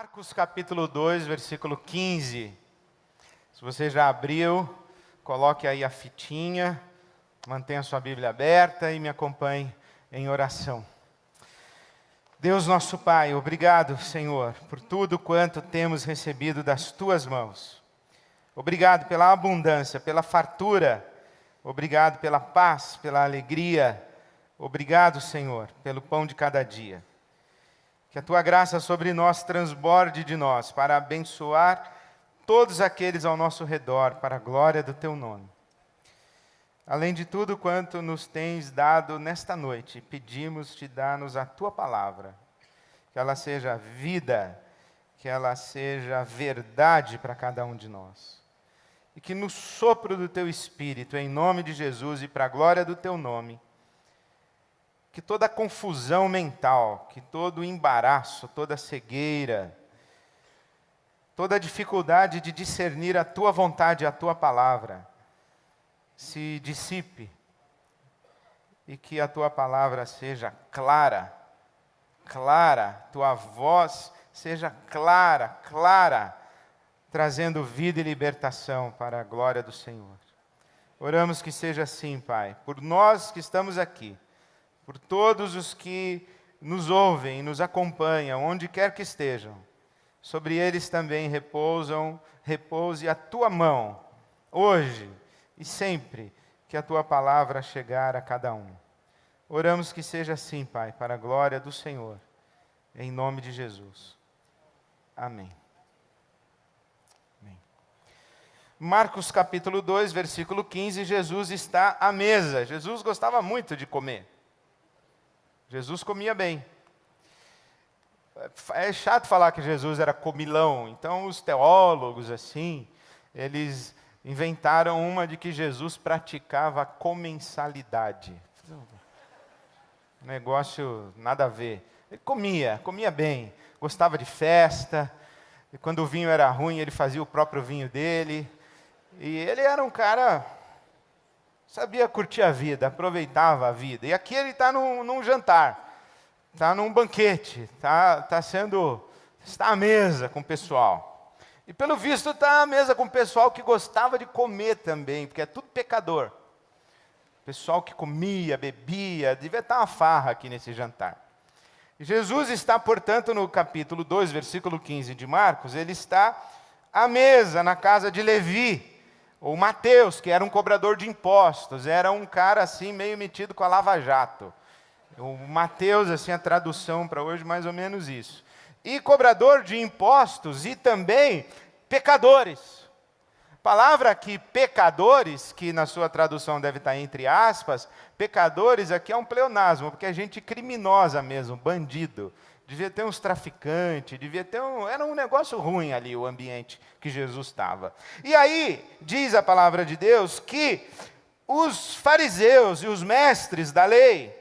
Marcos capítulo 2, versículo 15. Se você já abriu, coloque aí a fitinha, mantenha a sua Bíblia aberta e me acompanhe em oração. Deus nosso Pai, obrigado, Senhor, por tudo quanto temos recebido das Tuas mãos. Obrigado pela abundância, pela fartura. Obrigado pela paz, pela alegria. Obrigado, Senhor, pelo pão de cada dia. Que a Tua graça sobre nós transborde de nós para abençoar todos aqueles ao nosso redor, para a glória do Teu nome. Além de tudo quanto nos tens dado nesta noite, pedimos-te, dá-nos a Tua palavra. Que ela seja vida, que ela seja verdade para cada um de nós. E que no sopro do Teu Espírito, em nome de Jesus e para a glória do Teu nome, que toda confusão mental, que todo embaraço, toda cegueira, toda dificuldade de discernir a Tua vontade e a Tua palavra, se dissipe e que a Tua palavra seja clara, Tua voz seja clara, trazendo vida e libertação para a glória do Senhor. Oramos que seja assim, Pai, por nós que estamos aqui, por todos os que nos ouvem e nos acompanham, onde quer que estejam. Sobre eles também repouse a Tua mão, hoje e sempre que a Tua palavra chegar a cada um. Oramos que seja assim, Pai, para a glória do Senhor, em nome de Jesus. Amém. Amém. Marcos capítulo 2, versículo 15, Jesus está à mesa. Jesus gostava muito de comer. Jesus comia bem. É chato falar que Jesus era comilão. Então os teólogos, assim, eles inventaram uma de que Jesus praticava comensalidade. Negócio nada a ver. Ele comia bem, gostava de festa. E quando o vinho era ruim, ele fazia o próprio vinho dele. E ele era um cara... sabia curtir a vida, aproveitava a vida. E aqui ele está num jantar, está num banquete, está à mesa com o pessoal. E pelo visto está à mesa com o pessoal que gostava de comer também, porque é tudo pecador. Pessoal que comia, bebia, devia estar uma farra aqui nesse jantar. E Jesus está, portanto, no capítulo 2, versículo 15 de Marcos, ele está à mesa na casa de Levi. O Mateus, que era um cobrador de impostos, era um cara assim meio metido com a Lava Jato. O Mateus, assim, a tradução para hoje, mais ou menos isso. E cobrador de impostos e também pecadores. Palavra aqui, pecadores, que na sua tradução deve estar entre aspas, pecadores aqui é um pleonasmo, porque é gente criminosa mesmo, bandido. Devia ter uns traficantes, era um negócio ruim ali o ambiente que Jesus estava. E aí, diz a palavra de Deus que os fariseus e os mestres da lei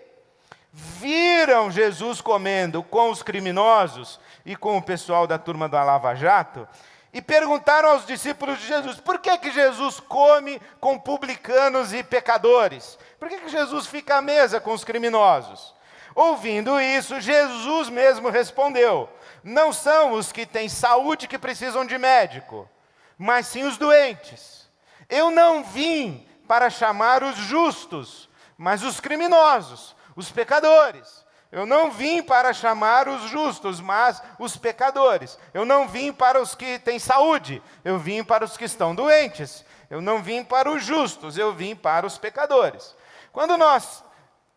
viram Jesus comendo com os criminosos e com o pessoal da turma da Lava Jato e perguntaram aos discípulos de Jesus, por que Jesus come com publicanos e pecadores? Por que Jesus fica à mesa com os criminosos? Ouvindo isso, Jesus mesmo respondeu, não são os que têm saúde que precisam de médico, mas sim os doentes. Eu não vim para chamar os justos, mas os criminosos, os pecadores. Eu não vim para chamar os justos, mas os pecadores. Eu não vim para os que têm saúde, eu vim para os que estão doentes. Eu não vim para os justos, eu vim para os pecadores. Quando nós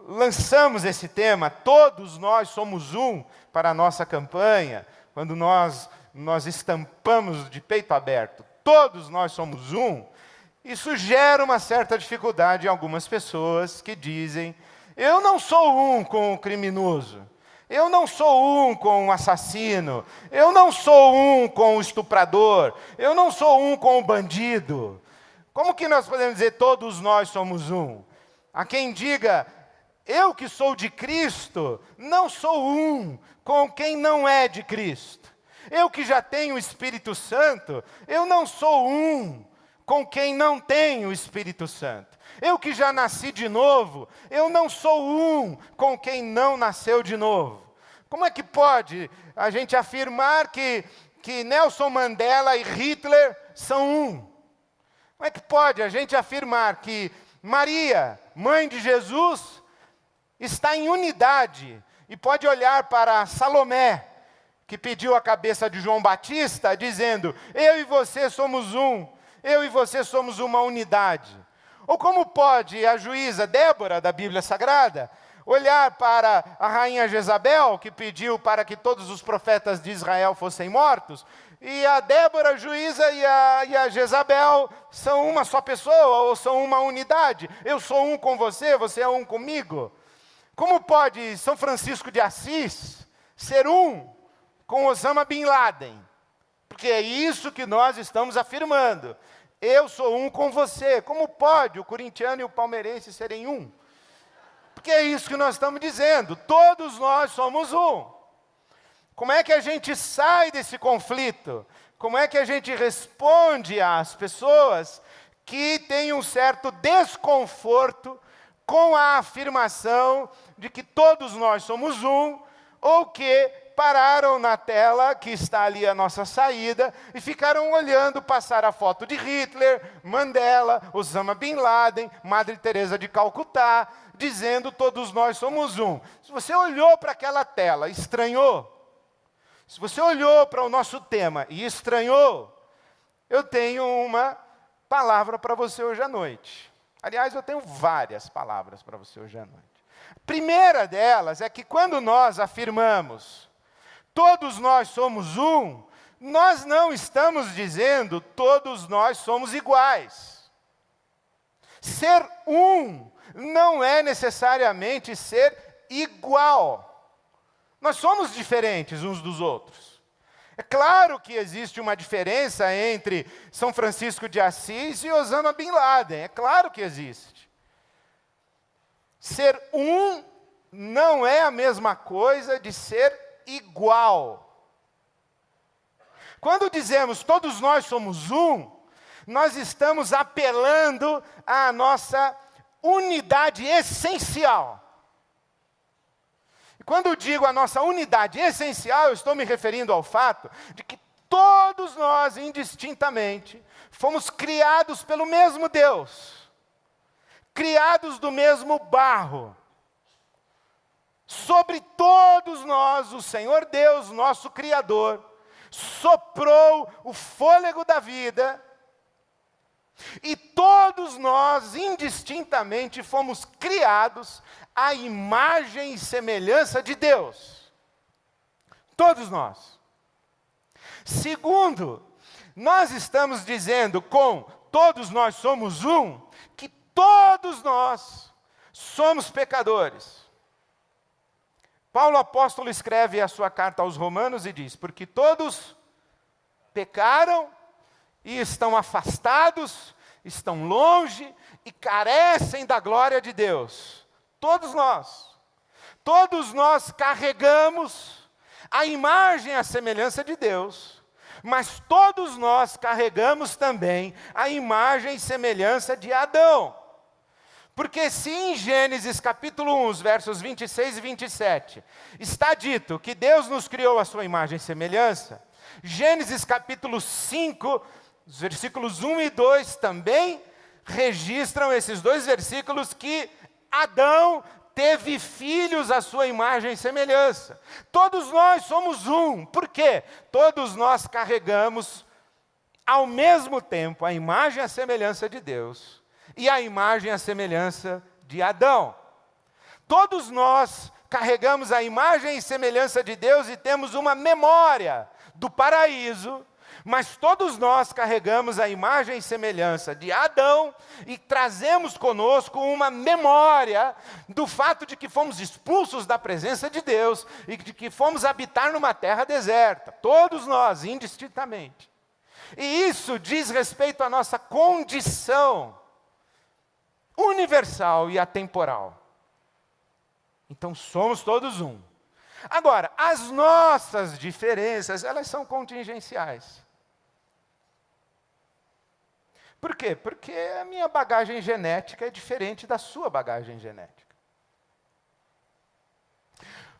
lançamos esse tema, todos nós somos um para a nossa campanha, quando nós estampamos de peito aberto, todos nós somos um, isso gera uma certa dificuldade em algumas pessoas que dizem, eu não sou um com o criminoso, eu não sou um com o assassino, eu não sou um com o estuprador, eu não sou um com o bandido. Como que nós podemos dizer todos nós somos um? Há quem diga, eu que sou de Cristo, não sou um com quem não é de Cristo. Eu que já tenho o Espírito Santo, eu não sou um com quem não tem o Espírito Santo. Eu que já nasci de novo, eu não sou um com quem não nasceu de novo. Como é que pode a gente afirmar que Nelson Mandela e Hitler são um? Como é que pode a gente afirmar que Maria, mãe de Jesus, está em unidade e pode olhar para Salomé, que pediu a cabeça de João Batista, dizendo: eu e você somos um, eu e você somos uma unidade? Ou como pode a juíza Débora, da Bíblia Sagrada, olhar para a rainha Jezabel, que pediu para que todos os profetas de Israel fossem mortos, e a Débora, a juíza, e a Jezabel são uma só pessoa, ou são uma unidade? Eu sou um com você, você é um comigo. Como pode São Francisco de Assis ser um com Osama Bin Laden? Porque é isso que nós estamos afirmando. Eu sou um com você. Como pode o corintiano e o palmeirense serem um? Porque é isso que nós estamos dizendo. Todos nós somos um. Como é que a gente sai desse conflito? Como é que a gente responde às pessoas que têm um certo desconforto com a afirmação de que todos nós somos um, ou que pararam na tela, que está ali a nossa saída, e ficaram olhando passar a foto de Hitler, Mandela, Osama Bin Laden, Madre Teresa de Calcutá, dizendo todos nós somos um. Se você olhou para aquela tela, estranhou? Se você olhou para o nosso tema e estranhou, eu tenho uma palavra para você hoje à noite. Aliás, eu tenho várias palavras para você hoje à noite. A primeira delas é que quando nós afirmamos todos nós somos um, nós não estamos dizendo todos nós somos iguais. Ser um não é necessariamente ser igual. Nós somos diferentes uns dos outros. É claro que existe uma diferença entre São Francisco de Assis e Osama Bin Laden. É claro que existe. Ser um não é a mesma coisa de ser igual. Quando dizemos todos nós somos um, nós estamos apelando à nossa unidade essencial. E quando eu digo a nossa unidade essencial, eu estou me referindo ao fato de que todos nós, indistintamente, fomos criados pelo mesmo Deus, criados do mesmo barro. Sobre todos nós, o Senhor Deus, nosso Criador, soprou o fôlego da vida, e todos nós, indistintamente, fomos criados à imagem e semelhança de Deus. Todos nós. Segundo, nós estamos dizendo com todos nós somos um, que todos nós somos pecadores. Paulo apóstolo escreve a sua carta aos Romanos e diz: porque todos pecaram e estão afastados, estão longe e carecem da glória de Deus. Todos nós carregamos a imagem e a semelhança de Deus, mas todos nós carregamos também a imagem e semelhança de Adão. Porque se em Gênesis capítulo 1, versos 26 e 27, está dito que Deus nos criou a sua imagem e semelhança, Gênesis capítulo 5, os versículos 1 e 2 também registram esses dois versículos que Adão teve filhos à sua imagem e semelhança. Todos nós somos um. Por quê? Todos nós carregamos ao mesmo tempo a imagem e a semelhança de Deus e a imagem e a semelhança de Adão. Todos nós carregamos a imagem e semelhança de Deus e temos uma memória do paraíso, mas todos nós carregamos a imagem e semelhança de Adão e trazemos conosco uma memória do fato de que fomos expulsos da presença de Deus e de que fomos habitar numa terra deserta. Todos nós, indistintamente. E isso diz respeito à nossa condição universal e atemporal. Então somos todos um. Agora, as nossas diferenças, elas são contingenciais. Por quê? Porque a minha bagagem genética é diferente da sua bagagem genética.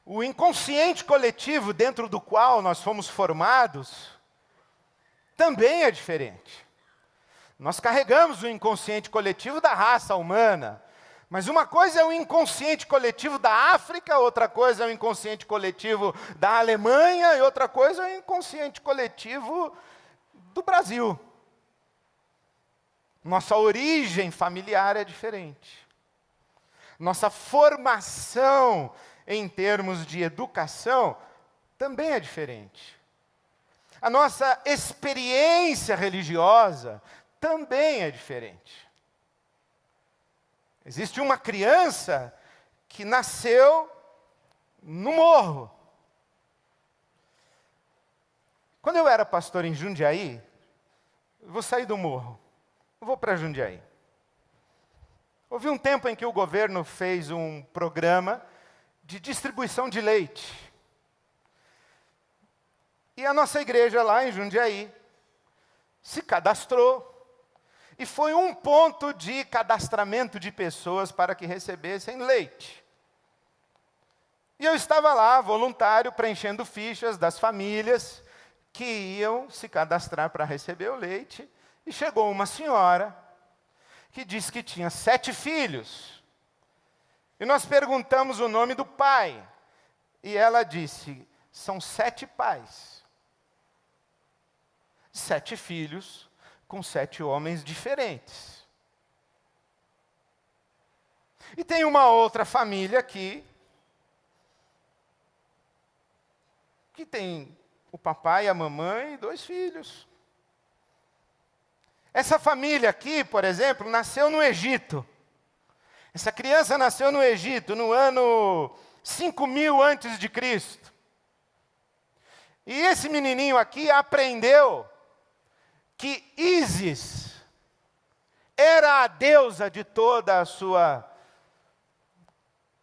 O inconsciente coletivo dentro do qual nós fomos formados também é diferente. Nós carregamos o inconsciente coletivo da raça humana, mas uma coisa é o inconsciente coletivo da África, outra coisa é o inconsciente coletivo da Alemanha e outra coisa é o inconsciente coletivo do Brasil. Nossa origem familiar é diferente. Nossa formação em termos de educação também é diferente. A nossa experiência religiosa também é diferente. Existe uma criança que nasceu no morro. Quando eu era pastor em Jundiaí, eu vou sair do morro, eu vou para Jundiaí. Houve um tempo em que o governo fez um programa de distribuição de leite. E a nossa igreja lá em Jundiaí se cadastrou. E foi um ponto de cadastramento de pessoas para que recebessem leite. E eu estava lá, voluntário, preenchendo fichas das famílias que iam se cadastrar para receber o leite. E chegou uma senhora que disse que tinha 7 filhos. E nós perguntamos o nome do pai. E ela disse, são 7 pais. 7 filhos com 7 homens diferentes. E tem uma outra família aqui, que tem o papai e a mamãe e 2 filhos. Essa família aqui, por exemplo, nasceu no Egito. Essa criança nasceu no Egito, no ano 5000 antes de Cristo. E esse menininho aqui aprendeu que Ísis era a deusa de toda a sua,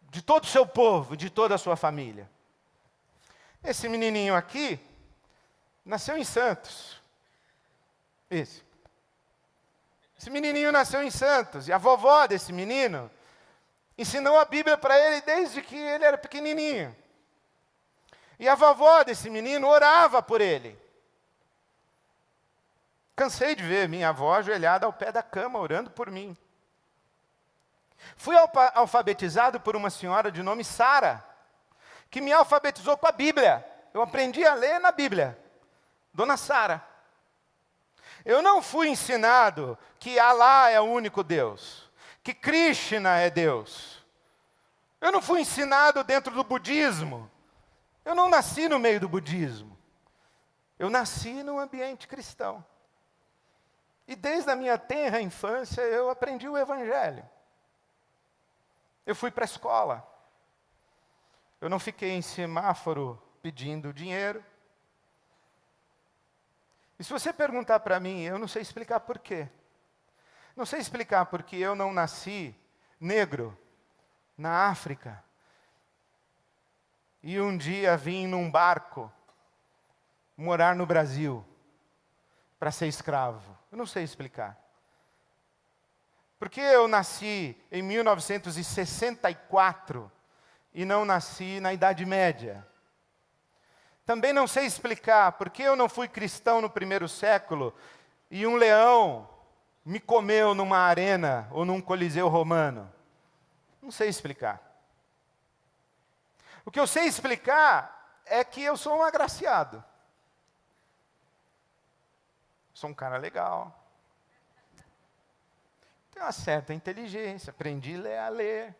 de todo o seu povo, de toda a sua família. Esse menininho aqui nasceu em Santos. Esse menininho nasceu em Santos. E a vovó desse menino ensinou a Bíblia para ele desde que ele era pequenininho. E a vovó desse menino orava por ele. Cansei de ver minha avó ajoelhada ao pé da cama, orando por mim. Fui alfabetizado por uma senhora de nome Sara, que me alfabetizou com a Bíblia. Eu aprendi a ler na Bíblia. Dona Sara. Eu não fui ensinado que Alá é o único Deus, que Krishna é Deus. Eu não fui ensinado dentro do budismo. Eu não nasci no meio do budismo. Eu nasci num ambiente cristão. E desde a minha tenra infância eu aprendi o Evangelho. Eu fui para a escola. Eu não fiquei em semáforo pedindo dinheiro. E se você perguntar para mim, eu não sei explicar por quê. Não sei explicar porque eu não nasci negro na África. E um dia vim num barco morar no Brasil para ser escravo. Eu não sei explicar. Porque eu nasci em 1964 e não nasci na Idade Média. Também não sei explicar porque eu não fui cristão no 1º século e um leão me comeu numa arena ou num coliseu romano. Não sei explicar. O que eu sei explicar é que eu sou um agraciado. Sou um cara legal. Tenho uma certa inteligência, aprendi a ler.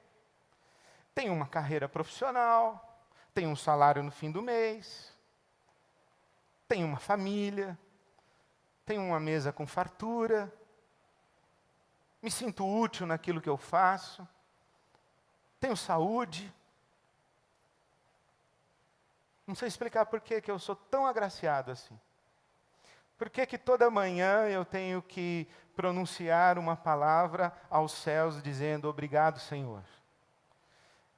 Tenho uma carreira profissional. Tenho um salário no fim do mês. Tenho uma família. Tenho uma mesa com fartura. Me sinto útil naquilo que eu faço. Tenho saúde. Não sei explicar por que eu sou tão agraciado assim. Por que toda manhã eu tenho que pronunciar uma palavra aos céus dizendo obrigado, Senhor?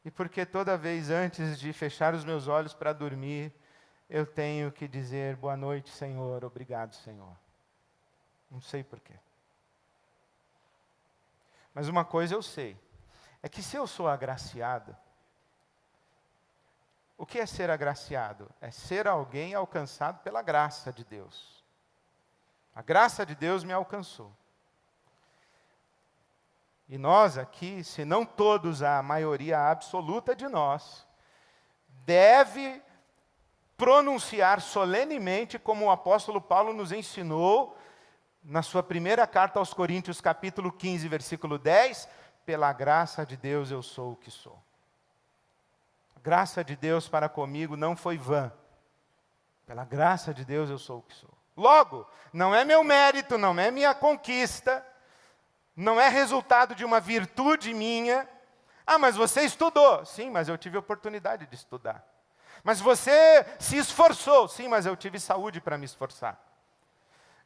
E por que toda vez antes de fechar os meus olhos para dormir, eu tenho que dizer boa noite, Senhor, obrigado, Senhor? Não sei por quê. Mas uma coisa eu sei, é que se eu sou agraciado, O que é ser agraciado? É ser alguém alcançado pela graça de Deus. A graça de Deus me alcançou. E nós aqui, se não todos, a maioria absoluta de nós, deve pronunciar solenemente, como o apóstolo Paulo nos ensinou, na sua primeira carta aos Coríntios, capítulo 15, versículo 10, pela graça de Deus eu sou o que sou. A graça de Deus para comigo não foi vã. Pela graça de Deus eu sou o que sou. Logo, não é meu mérito, não é minha conquista, não é resultado de uma virtude minha. Ah, mas você estudou. Sim, mas eu tive oportunidade de estudar. Mas você se esforçou. Sim, mas eu tive saúde para me esforçar.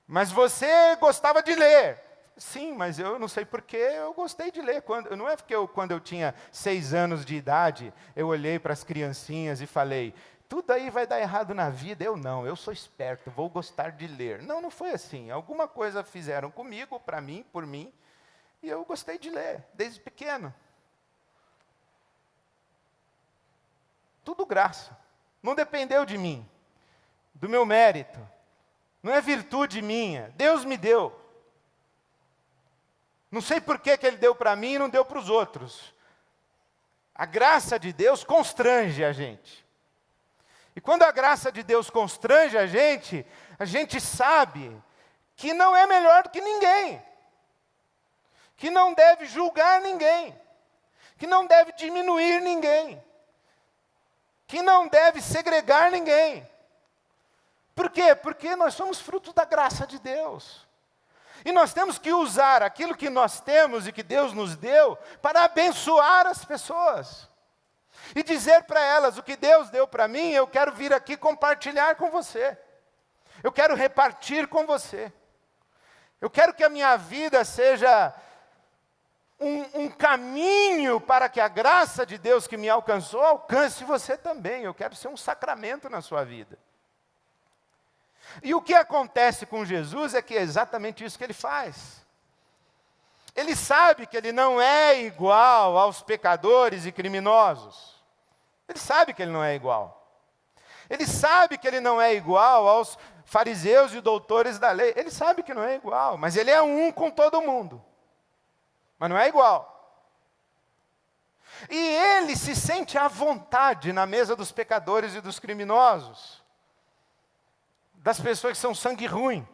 Mas você gostava de ler. Sim, mas eu não sei porquê eu gostei de ler. Não é porque quando eu tinha 6 anos de idade, eu olhei para as criancinhas e falei, tudo aí vai dar errado na vida. Eu não, eu sou esperto, vou gostar de ler. Não, não foi assim. Alguma coisa fizeram comigo, para mim, por mim, e eu gostei de ler, desde pequeno. Tudo graça. Não dependeu de mim, do meu mérito. Não é virtude minha. Deus me deu. Não sei por que Ele deu para mim e não deu para os outros. A graça de Deus constrange a gente. E quando a graça de Deus constrange a gente sabe que não é melhor do que ninguém. Que não deve julgar ninguém. Que não deve diminuir ninguém. Que não deve segregar ninguém. Por quê? Porque nós somos fruto da graça de Deus. E nós temos que usar aquilo que nós temos e que Deus nos deu para abençoar as pessoas. E dizer para elas, o que Deus deu para mim, eu quero vir aqui compartilhar com você. Eu quero repartir com você. Eu quero que a minha vida seja um caminho para que a graça de Deus que me alcançou, alcance você também. Eu quero ser um sacramento na sua vida. E o que acontece com Jesus é que é exatamente isso que Ele faz. Ele sabe que Ele não é igual aos pecadores e criminosos. Ele sabe que Ele não é igual. Ele sabe que Ele não é igual aos fariseus e doutores da lei. Ele sabe que não é igual, mas Ele é um com todo mundo. Mas não é igual. E Ele se sente à vontade na mesa dos pecadores e dos criminosos. Das pessoas que são sangue ruim.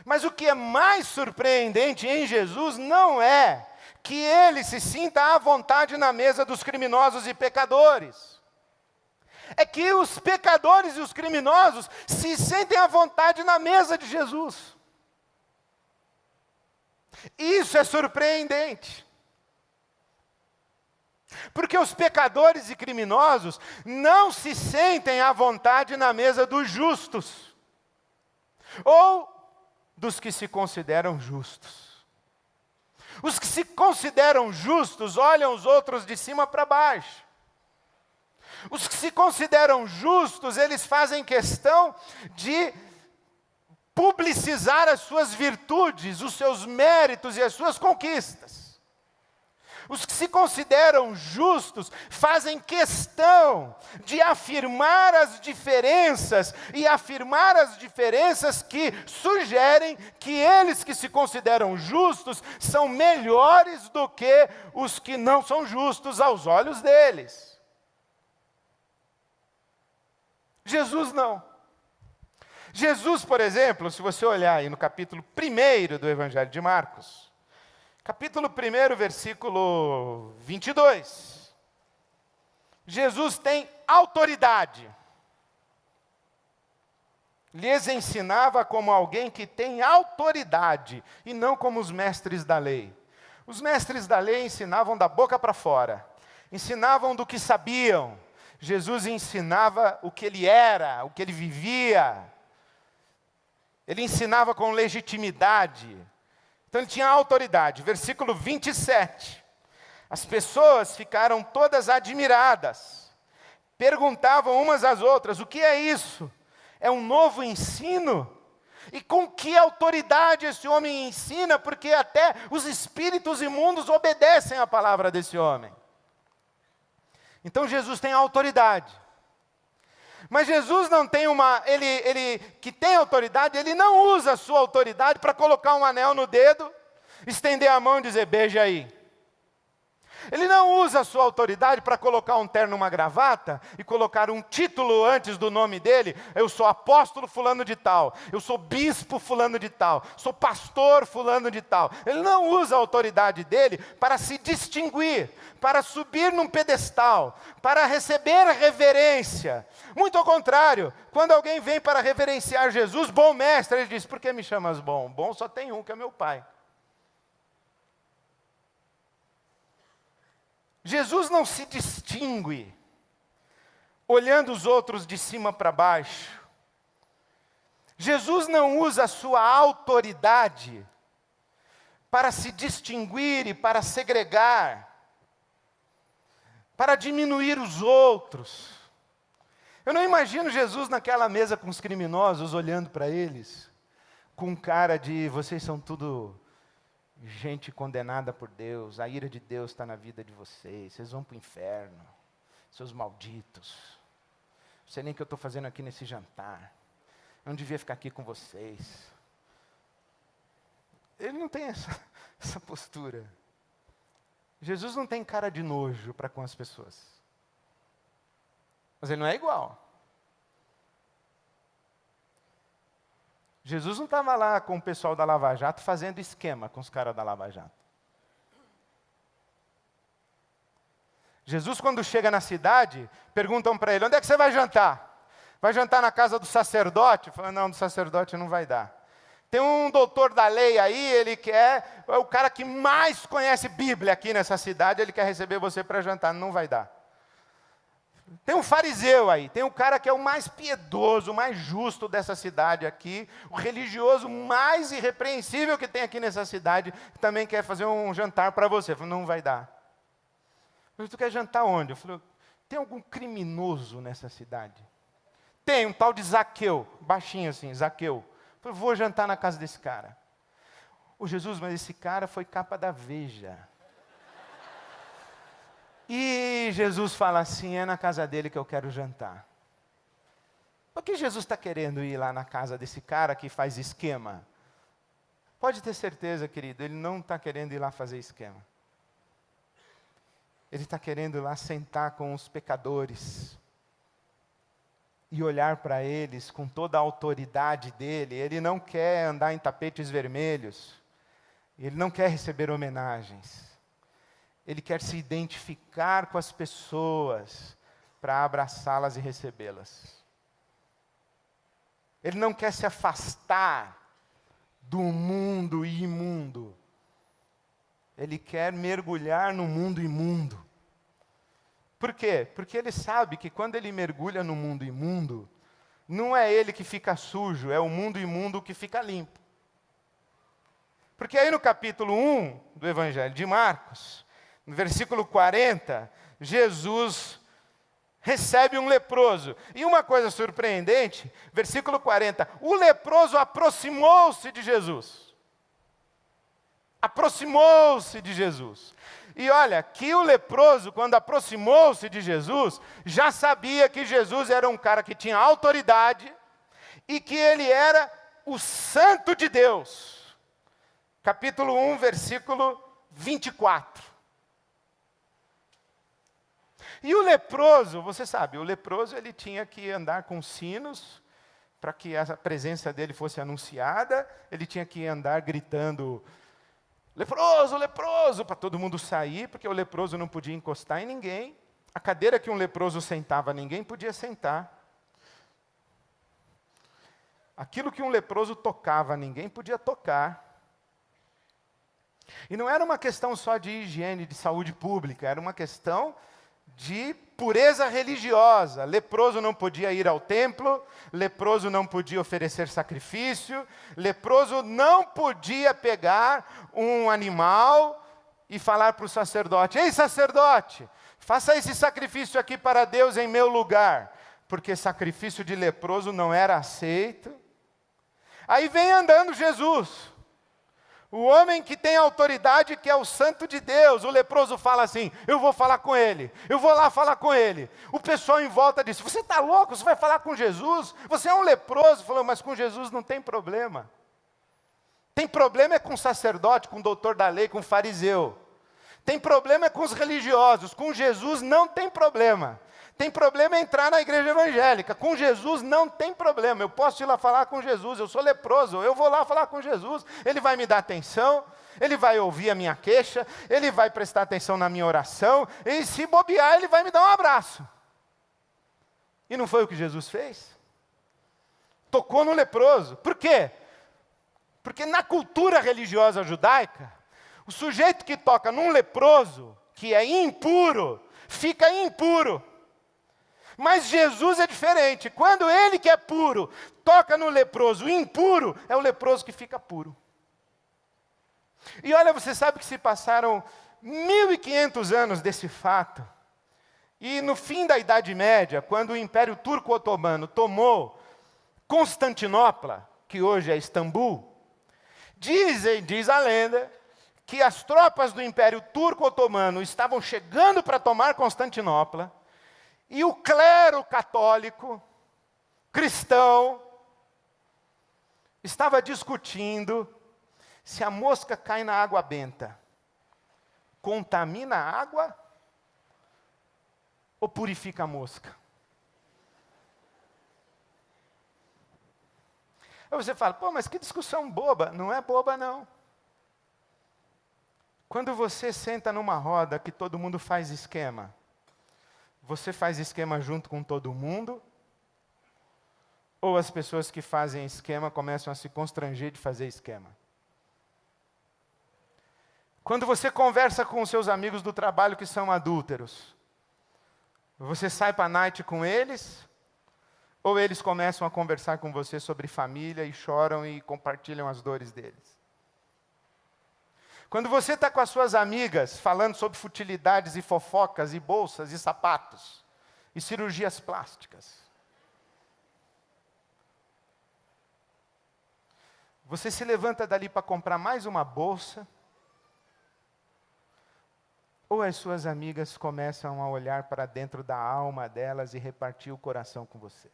Mas o que é mais surpreendente em Jesus não é que Ele se sinta à vontade na mesa dos criminosos e pecadores. É que os pecadores e os criminosos se sentem à vontade na mesa de Jesus. Isso é surpreendente. Porque os pecadores e criminosos não se sentem à vontade na mesa dos justos. Ou dos que se consideram justos. Os que se consideram justos olham os outros de cima para baixo. Os que se consideram justos, eles fazem questão de publicizar as suas virtudes, os seus méritos e as suas conquistas. Os que se consideram justos fazem questão de afirmar as diferenças, e afirmar as diferenças que sugerem que eles que se consideram justos são melhores do que os que não são justos aos olhos deles. Jesus não. Jesus, por exemplo, se você olhar aí no capítulo 1 do Evangelho de Marcos, capítulo 1, versículo 22. Jesus tem autoridade. Lhes ensinava como alguém que tem autoridade, e não como os mestres da lei. Os mestres da lei ensinavam da boca para fora. Ensinavam do que sabiam. Jesus ensinava o que Ele era, o que Ele vivia. Ele ensinava com legitimidade. Então Ele tinha autoridade. Versículo 27. As pessoas ficaram todas admiradas. Perguntavam umas às outras, o que é isso? É um novo ensino? E com que autoridade esse homem ensina? Porque até os espíritos imundos obedecem à palavra desse homem. Então Jesus tem autoridade. Mas Jesus não tem ele que tem autoridade, ele não usa a sua autoridade para colocar um anel no dedo, estender a mão e dizer, beija aí. Ele não usa a sua autoridade para colocar um terno, uma gravata e colocar um título antes do nome dele. Eu sou apóstolo fulano de tal, eu sou bispo fulano de tal, sou pastor fulano de tal. Ele não usa a autoridade dele para se distinguir, para subir num pedestal, para receber reverência. Muito ao contrário, quando alguém vem para reverenciar Jesus, bom mestre, ele diz, por que me chamas bom? Bom só tem um, que é meu Pai. Jesus não se distingue olhando os outros de cima para baixo. Jesus não usa a sua autoridade para se distinguir e para segregar, para diminuir os outros. Eu não imagino Jesus naquela mesa com os criminosos, olhando para eles, com cara de, vocês são tudo gente condenada por Deus, a ira de Deus está na vida de vocês vão para o inferno, seus malditos. Não sei nem o que eu estou fazendo aqui nesse jantar, eu não devia ficar aqui com vocês. Ele não tem essa postura. Jesus não tem cara de nojo para com as pessoas, mas ele não é igual. Jesus não estava lá com o pessoal da Lava Jato fazendo esquema com os caras da Lava Jato. Jesus, quando chega na cidade, perguntam para ele, onde é que você vai jantar? Vai jantar na casa do sacerdote? Fala, não, do sacerdote não vai dar. Tem um doutor da lei aí, ele quer, é o cara que mais conhece Bíblia aqui nessa cidade, ele quer receber você para jantar, não vai dar. Tem um fariseu aí, tem um cara que é o mais piedoso, o mais justo dessa cidade aqui, o religioso mais irrepreensível que tem aqui nessa cidade, que também quer fazer um jantar para você. Eu falei, não vai dar. Mas tu quer jantar onde? Eu falei, tem algum criminoso nessa cidade? Tem, um tal de Zaqueu, baixinho assim, Zaqueu. Eu falei, vou jantar na casa desse cara. Ô Jesus, mas esse cara foi capa da Veja. E Jesus fala assim, é na casa dele que eu quero jantar. Por que Jesus está querendo ir lá na casa desse cara que faz esquema? Pode ter certeza, querido, ele não está querendo ir lá fazer esquema. Ele está querendo ir lá sentar com os pecadores e olhar para eles com toda a autoridade dele. Ele não quer andar em tapetes vermelhos, ele não quer receber homenagens. Ele quer se identificar com as pessoas para abraçá-las e recebê-las. Ele não quer se afastar do mundo imundo. Ele quer mergulhar no mundo imundo. Por quê? Porque ele sabe que quando ele mergulha no mundo imundo, não é ele que fica sujo, é o mundo imundo que fica limpo. Porque aí no capítulo 1 do Evangelho de Marcos, no versículo 40, Jesus recebe um leproso. E uma coisa surpreendente, versículo 40, o leproso aproximou-se de Jesus. Aproximou-se de Jesus. E olha, que o leproso, quando aproximou-se de Jesus, já sabia que Jesus era um cara que tinha autoridade e que ele era o Santo de Deus. Capítulo 1, versículo 24. E o leproso, você sabe, o leproso ele tinha que andar com sinos para que a presença dele fosse anunciada, ele tinha que andar gritando, leproso, leproso, para todo mundo sair, porque o leproso não podia encostar em ninguém, a cadeira que um leproso sentava, ninguém podia sentar. Aquilo que um leproso tocava, ninguém podia tocar. E não era uma questão só de higiene, de saúde pública, era uma questão de pureza religiosa. Leproso não podia ir ao templo, leproso não podia oferecer sacrifício, leproso não podia pegar um animal e falar para o sacerdote, ei sacerdote, faça esse sacrifício aqui para Deus em meu lugar, porque sacrifício de leproso não era aceito. Aí vem andando Jesus, O homem que tem autoridade, que é o santo de Deus, o leproso fala assim, eu vou falar com ele, eu vou lá falar com ele. O pessoal em volta diz, você está louco, você vai falar com Jesus? Você é um leproso. Falou, mas com Jesus não tem problema. Tem problema é com o sacerdote, com o doutor da lei, com o fariseu. Tem problema é com os religiosos, com Jesus não tem problema. Tem problema é entrar na igreja evangélica. Com Jesus não tem problema. Eu posso ir lá falar com Jesus. Eu sou leproso. Eu vou lá falar com Jesus. Ele vai me dar atenção. Ele vai ouvir a minha queixa. Ele vai prestar atenção na minha oração. E se bobear, ele vai me dar um abraço. E não foi o que Jesus fez? Tocou no leproso. Por quê? Porque na cultura religiosa judaica, o sujeito que toca num leproso, que é impuro, fica impuro. Mas Jesus é diferente. Quando ele que é puro, toca no leproso impuro, é o leproso que fica puro. E olha, você sabe que se passaram 1500 anos desse fato. E no fim da Idade Média, quando o Império Turco-Otomano tomou Constantinopla, que hoje é Istambul, diz a lenda, que as tropas do Império Turco-Otomano estavam chegando para tomar Constantinopla, e o clero católico, cristão, estava discutindo se a mosca cai na água benta, contamina a água ou purifica a mosca? Aí você fala, pô, mas que discussão boba. Não é boba, não. Quando você senta numa roda que todo mundo faz esquema, você faz esquema junto com todo mundo? Ou as pessoas que fazem esquema começam a se constranger de fazer esquema? Quando você conversa com os seus amigos do trabalho que são adúlteros, você sai para a night com eles? Ou eles começam a conversar com você sobre família e choram e compartilham as dores deles? Quando você está com as suas amigas falando sobre futilidades e fofocas e bolsas e sapatos e cirurgias plásticas, você se levanta dali para comprar mais uma bolsa, ou as suas amigas começam a olhar para dentro da alma delas e repartir o coração com você?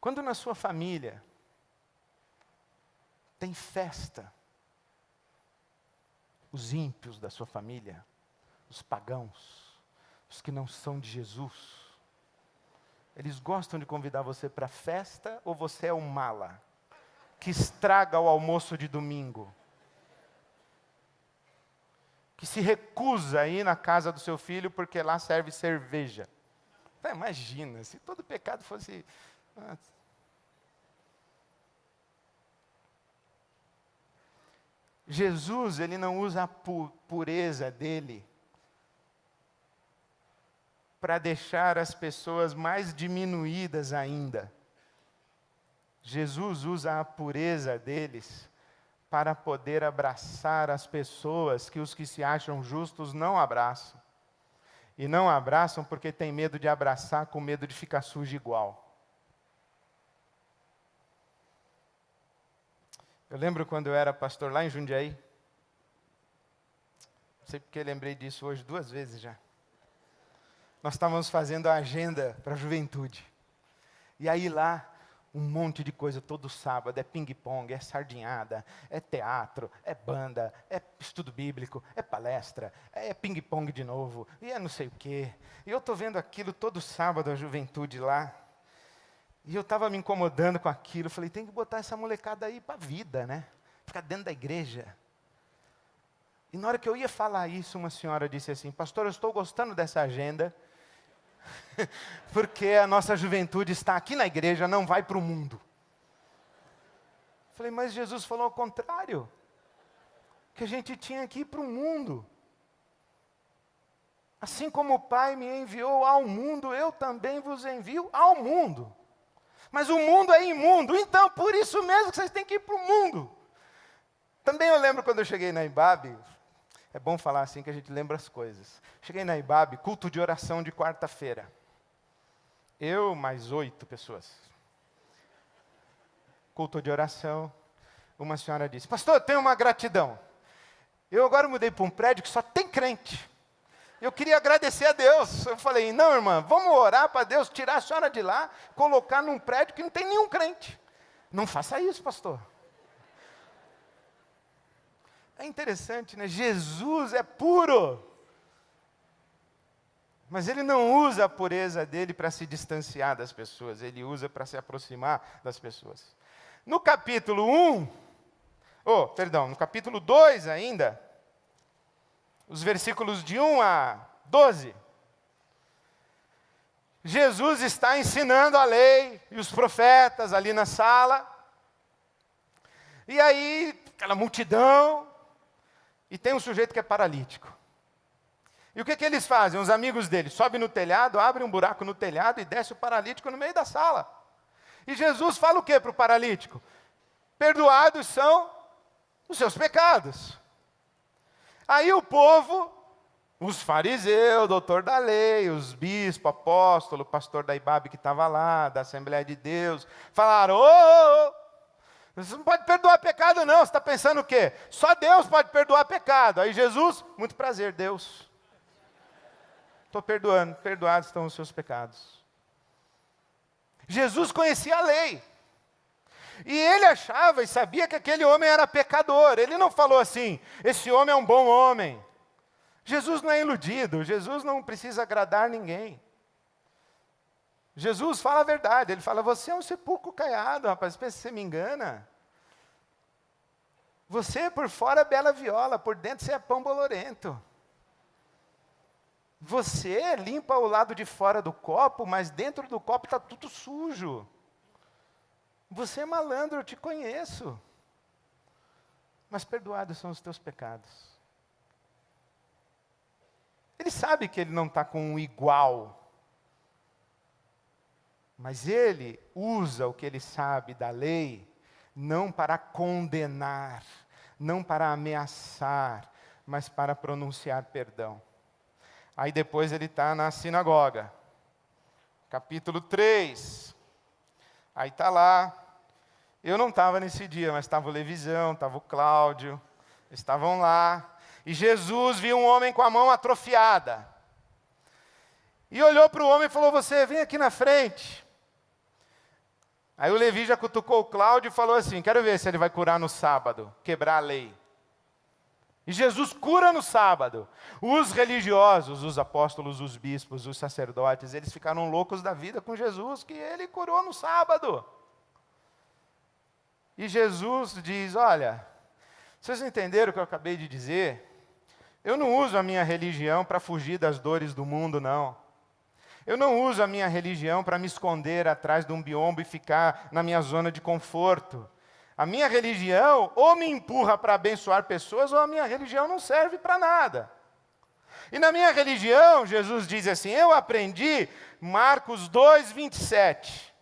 Quando na sua família tem festa, os ímpios da sua família, os pagãos, os que não são de Jesus, eles gostam de convidar você para a festa, ou você é um mala, que estraga o almoço de domingo, que se recusa a ir na casa do seu filho porque lá serve cerveja? Imagina, se todo pecado fosse... Jesus, ele não usa a pureza dele para deixar as pessoas mais diminuídas ainda. Jesus usa a pureza deles para poder abraçar as pessoas que os que se acham justos não abraçam. E não abraçam porque tem medo de abraçar, com medo de ficar sujo igual. Eu lembro quando eu era pastor lá em Jundiaí. Não sei porque lembrei disso hoje 2 vezes já. Nós estávamos fazendo a agenda para a juventude. E aí lá, um monte de coisa todo sábado. É ping-pong, é sardinhada, é teatro, é banda, é estudo bíblico, é palestra, é ping-pong de novo, e é não sei o quê. E eu estou vendo aquilo todo sábado, a juventude lá. E eu estava me incomodando com aquilo. Falei, tem que botar essa molecada aí para a vida, né? Ficar dentro da igreja. E na hora que eu ia falar isso, uma senhora disse assim, pastor, eu estou gostando dessa agenda, porque a nossa juventude está aqui na igreja, não vai para o mundo. Falei, mas Jesus falou ao contrário, que a gente tinha que ir para o mundo. Assim como o Pai me enviou ao mundo, eu também vos envio ao mundo. Mas o mundo é imundo, então por isso mesmo que vocês têm que ir para o mundo. Também eu lembro quando eu cheguei na IBAB, é bom falar assim que a gente lembra as coisas. Cheguei na IBAB, culto de oração de quarta-feira. Eu mais 8 pessoas. culto de oração, uma senhora disse: pastor, eu tenho uma gratidão. Eu agora mudei para um prédio que só tem crente. Eu queria agradecer a Deus. Eu falei: não, irmã, vamos orar para Deus tirar a senhora de lá, colocar num prédio que não tem nenhum crente. Não faça isso, pastor. É interessante, né? Jesus é puro. Mas ele não usa a pureza dele para se distanciar das pessoas. Ele usa para se aproximar das pessoas. No capítulo 1, no capítulo 2 ainda, os versículos de 1 a 12, Jesus está ensinando a lei e os profetas ali na sala. E aí, aquela multidão, e tem um sujeito que é paralítico. E o que eles fazem? Os amigos dele sobem no telhado, abrem um buraco no telhado e desce o paralítico no meio da sala. E Jesus fala o que para o paralítico? Perdoados são os seus pecados. Aí o povo, os fariseus, doutor da lei, os bispos, apóstolo, o pastor da Ibabe que estava lá, da Assembleia de Deus, falaram: você não pode perdoar pecado não, você está pensando o quê? Só Deus pode perdoar pecado. Aí Jesus: muito prazer, Deus. Estou perdoando, perdoados estão os seus pecados. Jesus conhecia a lei. E ele achava e sabia que aquele homem era pecador. Ele não falou assim: esse homem é um bom homem. Jesus não é iludido, Jesus não precisa agradar ninguém. Jesus fala a verdade, ele fala: você é um sepulcro caiado, rapaz, pensa que você me engana. Você por fora é bela viola, por dentro você é pão bolorento. Você limpa o lado de fora do copo, mas dentro do copo está tudo sujo. Você é malandro, eu te conheço. Mas perdoados são os teus pecados. Ele sabe que ele não está com um igual. Mas ele usa o que ele sabe da lei, não para condenar, não para ameaçar, mas para pronunciar perdão. Aí depois ele está na sinagoga, capítulo 3. Aí está lá. Eu não estava nesse dia, mas estava o Levisão, estava o Cláudio, estavam lá. E Jesus viu um homem com a mão atrofiada. E olhou para o homem e falou: você, vem aqui na frente. Aí o Levi já cutucou o Cláudio e falou assim: quero ver se ele vai curar no sábado, quebrar a lei. E Jesus cura no sábado. Os religiosos, os apóstolos, os bispos, os sacerdotes, eles ficaram loucos da vida com Jesus, que ele curou no sábado. E Jesus diz: olha, vocês entenderam o que eu acabei de dizer? Eu não uso a minha religião para fugir das dores do mundo, não. Eu não uso a minha religião para me esconder atrás de um biombo e ficar na minha zona de conforto. A minha religião ou me empurra para abençoar pessoas, ou a minha religião não serve para nada. E na minha religião, Jesus diz assim: eu aprendi, Marcos 2, 27,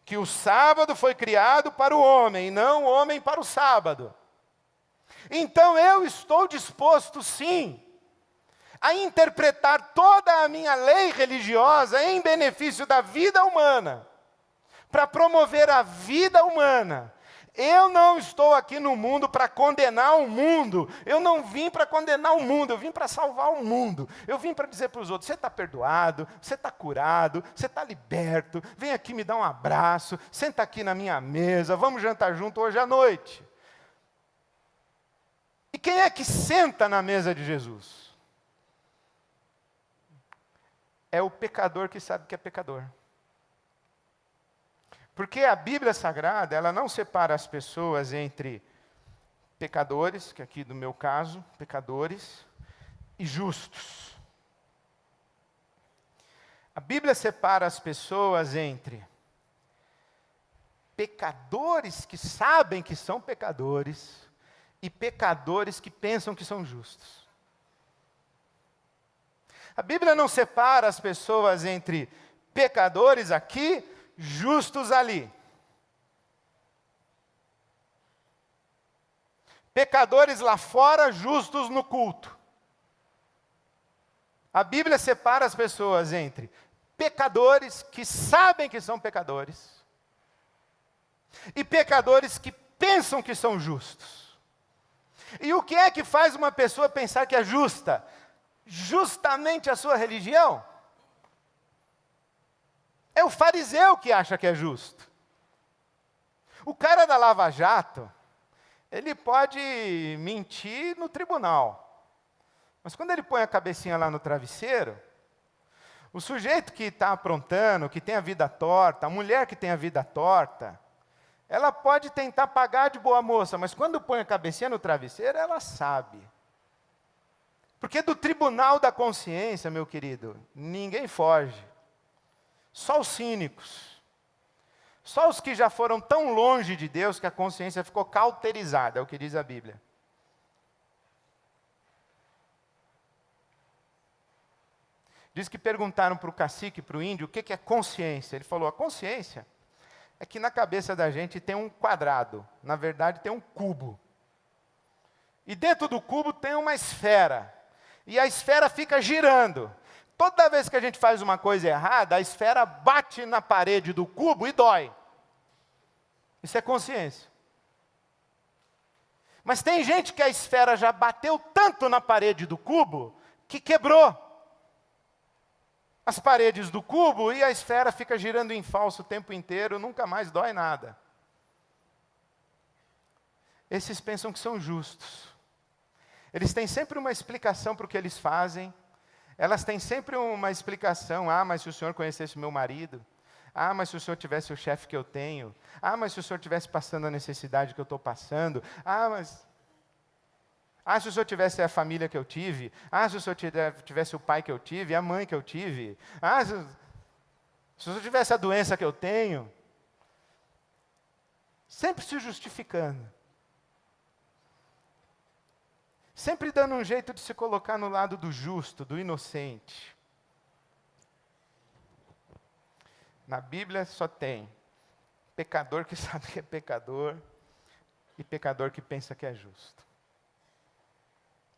que o sábado foi criado para o homem, e não o homem para o sábado. Então eu estou disposto, sim, a interpretar toda a minha lei religiosa em benefício da vida humana, para promover a vida humana. Eu não estou aqui no mundo para condenar o mundo. Eu não vim para condenar o mundo, eu vim para salvar o mundo. Eu vim para dizer para os outros: você está perdoado, você está curado, você está liberto. Vem aqui me dar um abraço, senta aqui na minha mesa, vamos jantar junto hoje à noite. E quem é que senta na mesa de Jesus? É o pecador que sabe que é pecador. Porque a Bíblia Sagrada, ela não separa as pessoas entre pecadores, que aqui no meu caso, pecadores, e justos. A Bíblia separa as pessoas entre pecadores que sabem que são pecadores e pecadores que pensam que são justos. A Bíblia não separa as pessoas entre pecadores aqui, justos ali. Pecadores lá fora, justos no culto. A Bíblia separa as pessoas entre pecadores que sabem que são pecadores e pecadores que pensam que são justos. E o que é que faz uma pessoa pensar que é justa? Justamente a sua religião. É o fariseu que acha que é justo. O cara da Lava Jato, ele pode mentir no tribunal, mas quando ele põe a cabecinha lá no travesseiro, o sujeito que está aprontando, que tem a vida torta, a mulher que tem a vida torta, ela pode tentar pagar de boa moça, mas quando põe a cabecinha no travesseiro, ela sabe. Porque do tribunal da consciência, meu querido, ninguém foge. Só os cínicos. Só os que já foram tão longe de Deus que a consciência ficou cauterizada, é o que diz a Bíblia. Diz que perguntaram para o cacique, para o índio, o que é consciência. Ele falou, a consciência é que na cabeça da gente tem um quadrado, na verdade tem um cubo. E dentro do cubo tem uma esfera. E a esfera fica girando. Toda vez que a gente faz uma coisa errada, a esfera bate na parede do cubo e dói. Isso é consciência. Mas tem gente que a esfera já bateu tanto na parede do cubo, que quebrou as paredes do cubo e a esfera fica girando em falso o tempo inteiro, nunca mais dói nada. Esses pensam que são justos. Eles têm sempre uma explicação para o que eles fazem. Elas têm sempre uma explicação. Ah, mas se o senhor conhecesse o meu marido. Ah, mas se o senhor tivesse o chefe que eu tenho. Ah, mas se o senhor estivesse passando a necessidade que eu estou passando. Ah, se o senhor tivesse a família que eu tive. Ah, se o senhor tivesse o pai que eu tive, a mãe que eu tive. Ah, se o senhor tivesse a doença que eu tenho. Sempre se justificando. Sempre dando um jeito de se colocar no lado do justo, do inocente. Na Bíblia só tem pecador que sabe que é pecador e pecador que pensa que é justo.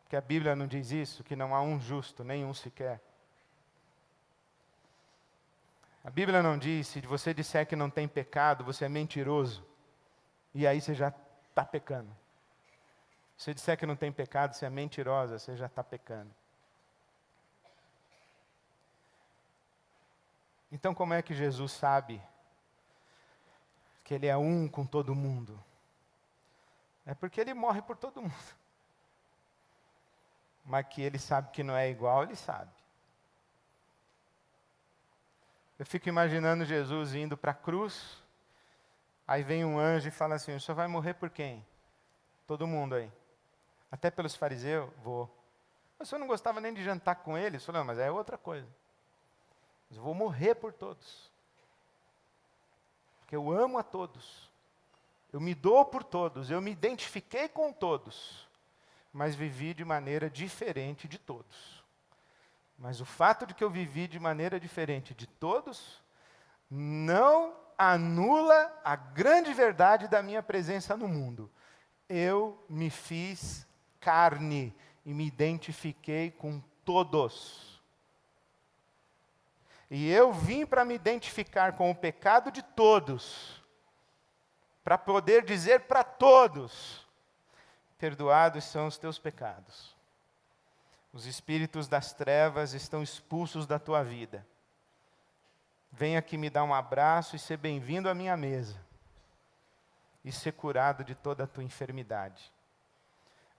Porque a Bíblia não diz isso, que não há um justo, nenhum sequer. A Bíblia não diz, se você disser que não tem pecado, você é mentiroso. E aí você já está pecando. Se você disser que não tem pecado, você é mentirosa, você já está pecando. Então como é que Jesus sabe que Ele é um com todo mundo? É porque Ele morre por todo mundo. Mas que Ele sabe que não é igual, Ele sabe. Eu fico imaginando Jesus indo para a cruz, aí vem um anjo e fala assim, o senhor vai morrer por quem? Todo mundo aí. Até pelos fariseus? Vou. Mas o senhor não gostava nem de jantar com eles? Eu falei, não, mas é outra coisa. Mas eu vou morrer por todos. Porque eu amo a todos. Eu me dou por todos. Eu me identifiquei com todos. Mas vivi de maneira diferente de todos. Mas o fato de que eu vivi de maneira diferente de todos, não anula a grande verdade da minha presença no mundo. Eu me fiz carne e me identifiquei com todos. E eu vim para me identificar com o pecado de todos, para poder dizer para todos, perdoados são os teus pecados. Os espíritos das trevas estão expulsos da tua vida. Venha aqui me dar um abraço e ser bem-vindo à minha mesa. E ser curado de toda a tua enfermidade.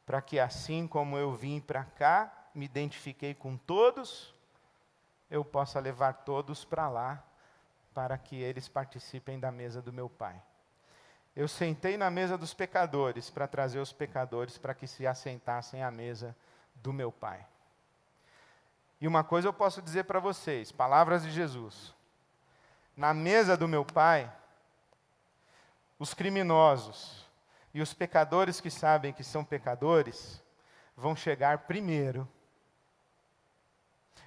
Para que assim como eu vim para cá, me identifiquei com todos, eu possa levar todos para lá, para que eles participem da mesa do meu Pai. Eu sentei na mesa dos pecadores, para trazer os pecadores para que se assentassem à mesa do meu Pai. E uma coisa eu posso dizer para vocês, palavras de Jesus. Na mesa do meu Pai, os criminosos e os pecadores que sabem que são pecadores, vão chegar primeiro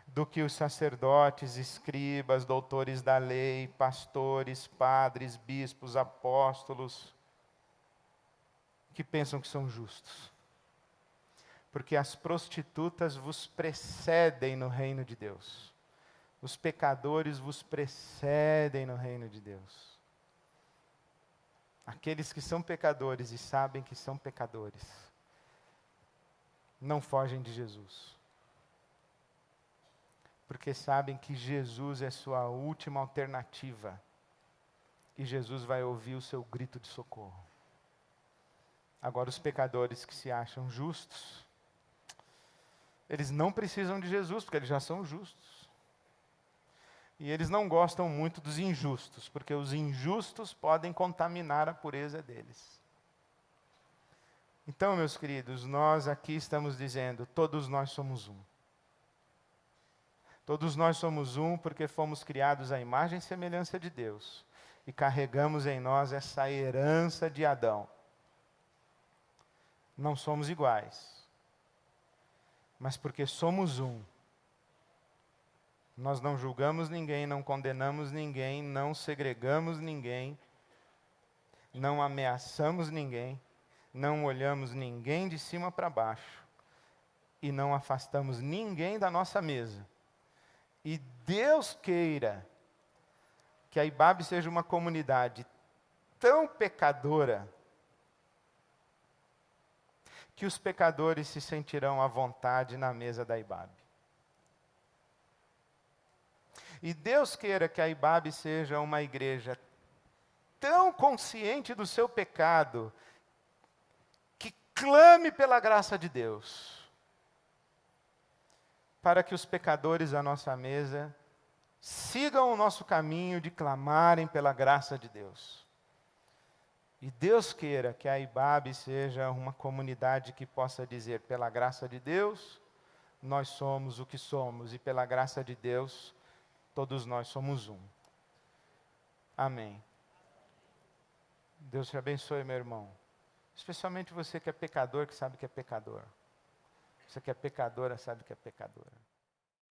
do que os sacerdotes, escribas, doutores da lei, pastores, padres, bispos, apóstolos, que pensam que são justos. Porque as prostitutas vos precedem no reino de Deus. Os pecadores vos precedem no reino de Deus. aqueles que são pecadores e sabem que são pecadores, não fogem de Jesus. Porque sabem que Jesus é sua última alternativa. E Jesus vai ouvir o seu grito de socorro. Agora, os pecadores que se acham justos, eles não precisam de Jesus, porque eles já são justos. E eles não gostam muito dos injustos, porque os injustos podem contaminar a pureza deles. Então, meus queridos, nós aqui estamos dizendo, todos nós somos um. Todos nós somos um porque fomos criados à imagem e semelhança de Deus. E carregamos em nós essa herança de Adão. Não somos iguais. Mas porque somos um. Nós não julgamos ninguém, não condenamos ninguém, não segregamos ninguém, não ameaçamos ninguém, não olhamos ninguém de cima para baixo e não afastamos ninguém da nossa mesa. E Deus queira que a IBAB seja uma comunidade tão pecadora que os pecadores se sentirão à vontade na mesa da IBAB. E Deus queira que a IBAB seja uma igreja tão consciente do seu pecado, que clame pela graça de Deus, para que os pecadores à nossa mesa sigam o nosso caminho de clamarem pela graça de Deus. E Deus queira que a IBAB seja uma comunidade que possa dizer, pela graça de Deus, nós somos o que somos, e pela graça de Deus, todos nós somos um. Amém. Deus te abençoe, meu irmão. Especialmente você que é pecador, que sabe que é pecador. Você que é pecadora, sabe que é pecadora.